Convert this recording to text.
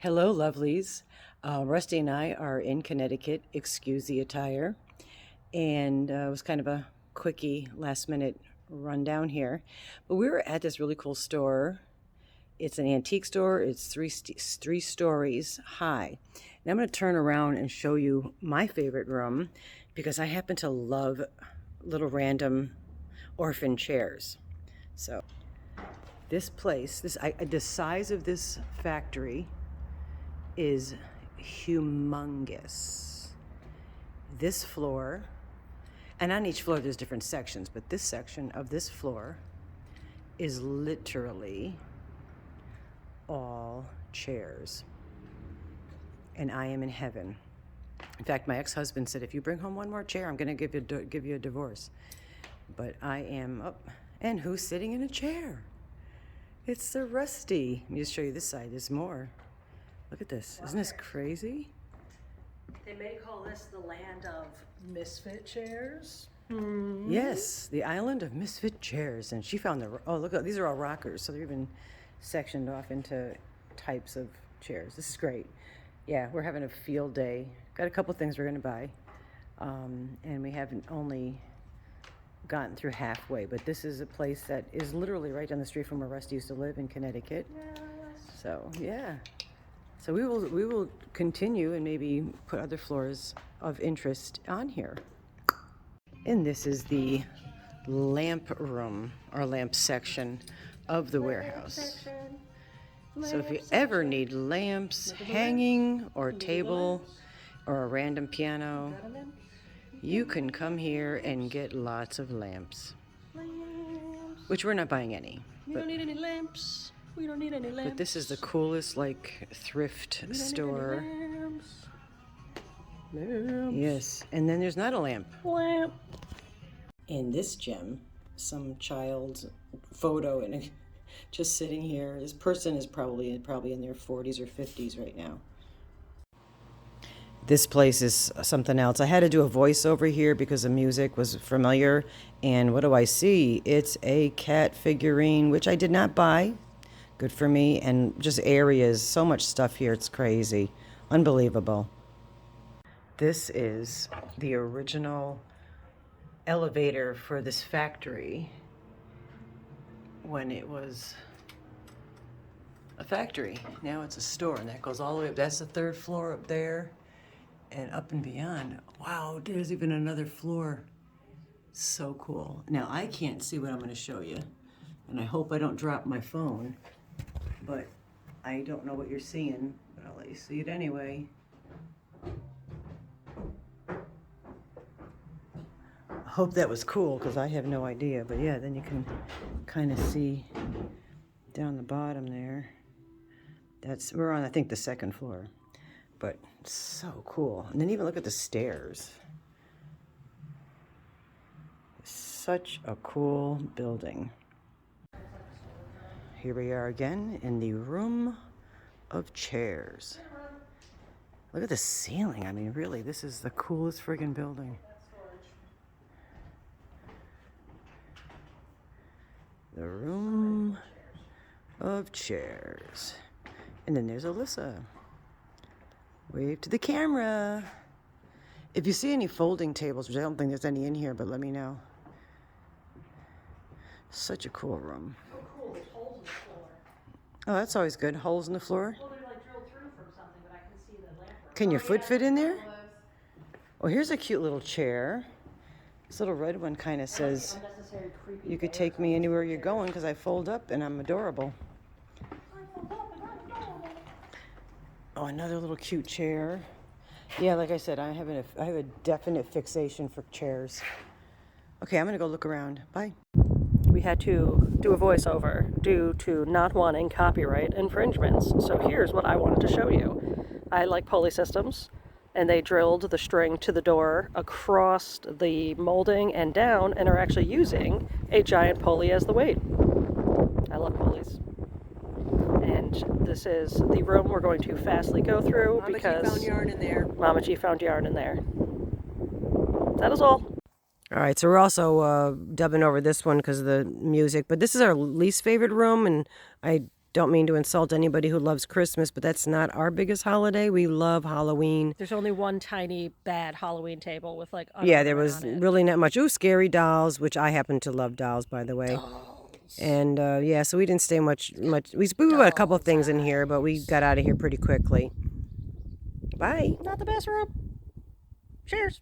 Hello, lovelies. Rusty and I are in Connecticut, excuse the attire, and it was kind of a quickie last minute rundown here. But we were at this really cool store. It's an antique store, it's three stories high. And I'm going to turn around and show you my favorite room because I happen to love little random orphan chairs. So, this place, the size of this factory is humongous. This floor, and on each floor there's different sections, but this section of this floor is literally all chairs. And I am in heaven. In fact, my ex-husband said, if you bring home one more chair, I'm going to give you a divorce. But I am up. And who's sitting in a chair? It's the Rusty. Let me just show you this side. There's more. Look at this. Isn't this crazy? They may call this the land of misfit chairs. Yes, the island of misfit chairs. And she found oh, look, these are all rockers. So they're even sectioned off into types of chairs. This is great. Yeah, we're having a field day. Got a couple things we're going to buy. And we haven't only gotten through halfway. But this is a place that is literally right down the street from where Rusty used to live in Connecticut. Yes. So, yeah. So we will continue and maybe put other floors of interest on here. And this is the lamp room or lamp section of the warehouse. So if you ever need lamps hanging or table or a random piano, you can come here and get lots of lamps. Which we're not buying any. You don't need any lamps. We don't need any lamps. But this is the coolest, like, thrift store. Lamps. Yes, and then there's not a lamp. Lamp. And this gem, some child's photo, and just sitting here. This person is probably in their 40s or 50s right now. This place is something else. I had to do a voiceover here because the music was familiar. And what do I see? It's a cat figurine, which I did not buy. Good for me. And just areas, so much stuff here. It's crazy. Unbelievable. This is the original elevator for this factory when it was a factory. Now it's a store, and that goes all the way up. That's the third floor up there and up and beyond. Wow, there's even another floor. So cool. Now I can't see what I'm going to show you, and I hope I don't drop my phone. But I don't know what you're seeing, but I'll let you see it anyway. I hope that was cool, because I have no idea. But yeah, then you can kind of see down the bottom there. We're on, I think, the second floor. But so cool. And then even look at the stairs. Such a cool building. Here we are again in the room of chairs. Look at the ceiling. I mean, really, this is the coolest friggin' building. The room of chairs. And then there's Alyssa. Wave to the camera. If you see any folding tables, which I don't think there's any in here, but let me know. Such a cool room. Oh, that's always good. Holes in the floor. Well, they're like drilled through from something, but I can see the lamp. Can your foot fit in there? Oh, here's a cute little chair. This little red one kind of says, you could take me anywhere you're going because I fold up and I'm adorable. Oh, another little cute chair. Yeah, like I said, I have a definite fixation for chairs. Okay, I'm going to go look around. Bye. We had to do a voiceover due to not wanting copyright infringements. So here's what I wanted to show you. I like Pulley systems, and they drilled the string to the door across the molding and down, and are actually using a giant pulley as the weight. I love pulleys. And this is the room we're going to fastly go through because Mama G found yarn in there. Mama G found yarn in there. That is all. All right, so we're also dubbing over this one because of the music. But this is our least favorite room, and I don't mean to insult anybody who loves Christmas, but that's not our biggest holiday. We love Halloween. There's only one tiny bad Halloween table with like Yeah, there unornament was on it. really not much. Ooh, scary dolls, which I happen to love dolls, by the way. Dolls. And yeah, so we didn't stay much. We put a couple of things in here, but we got out of here pretty quickly. Bye. Not the best room. Cheers.